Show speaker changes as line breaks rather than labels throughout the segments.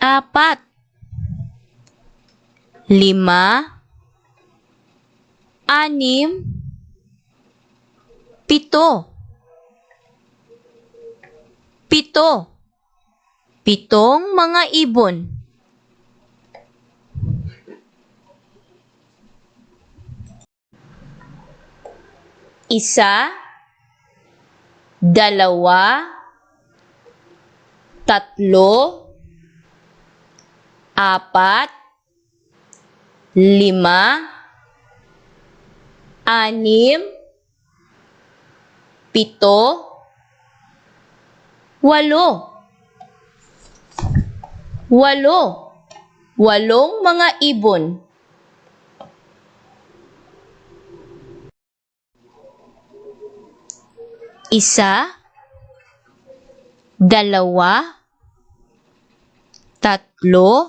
4, 5, 6, 7. 7. 7 mga ibon. 1, 2, 3, 4, 5, 6, 7, 8. 8. 8 mga ibon. 1, 2, 3, 4, 5, 6, 7,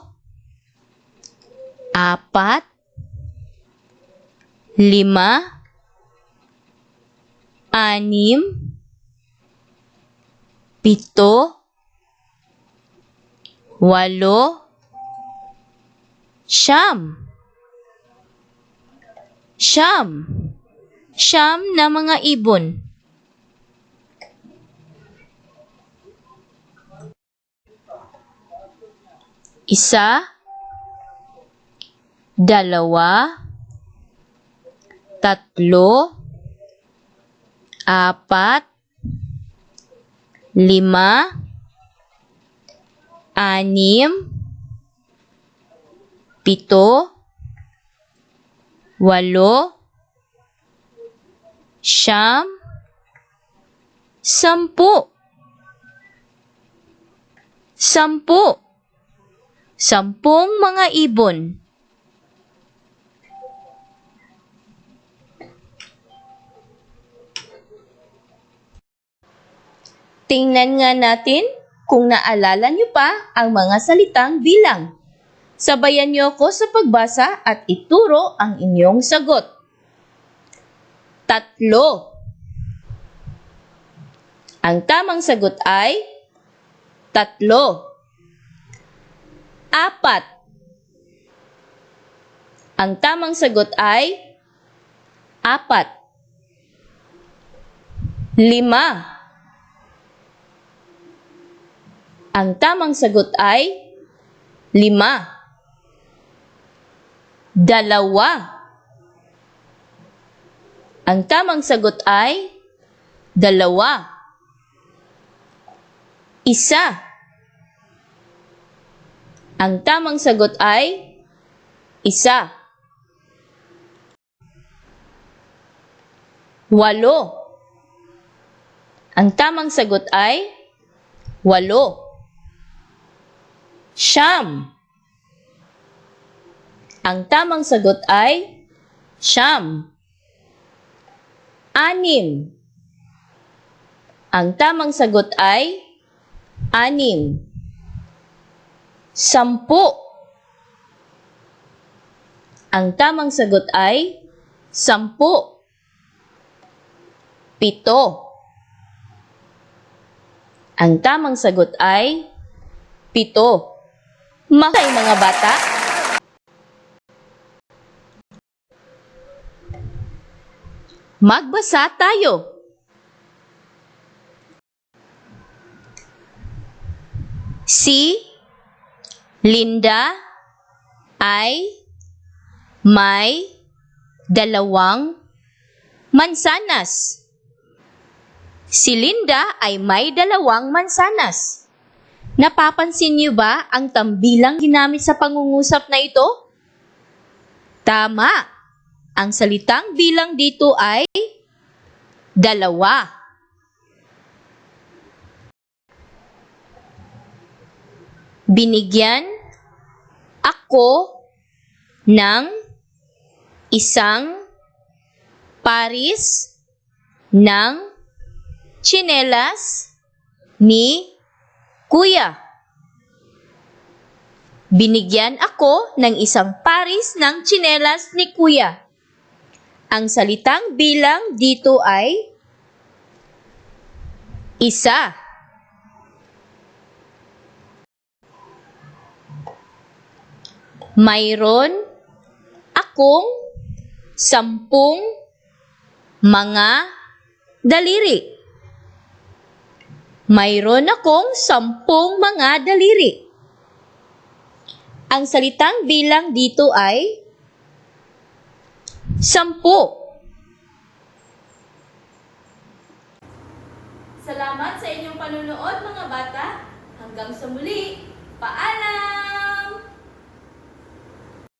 8, 9. 9. 9 na mga ibon. 1, 1, 2, 3, 4, 5, 6, 7, 8, 9, 10. 10. 10 mga ibon. Tingnan nga natin kung naalala niyo pa ang mga salitang bilang. Sabayan niyo ako sa pagbasa at ituro ang inyong sagot. 3. Ang tamang sagot ay 3. 4. Ang tamang sagot ay 4. 5. Ang tamang sagot ay 5. 2. Ang tamang sagot ay 2. 1. Ang tamang sagot ay 1. 8. Ang tamang sagot ay 8. 9. Ang tamang sagot ay 9. 6. Ang tamang sagot ay 6. 10. Ang tamang sagot ay 10. 7. Ang tamang sagot ay 7. Mahal mga bata. Magbasa tayo. Si Linda ay may 2 mansanas. Si Linda ay may 2 mansanas. Napapansin niyo ba ang tambilang ginamit sa pangungusap na ito? Tama. Ang salitang bilang dito ay 2. Binigyan ako ng isang paris ng tsinelas ni Kuya. Binigyan ako ng isang paris ng tsinelas ni Kuya. Ang salitang bilang dito ay 1. Mayroon akong 10 mga daliri. Mayroon akong 10 mga daliri. Ang salitang bilang dito ay 10.
Salamat sa inyong panunood mga bata. Hanggang sa muli. Paalam!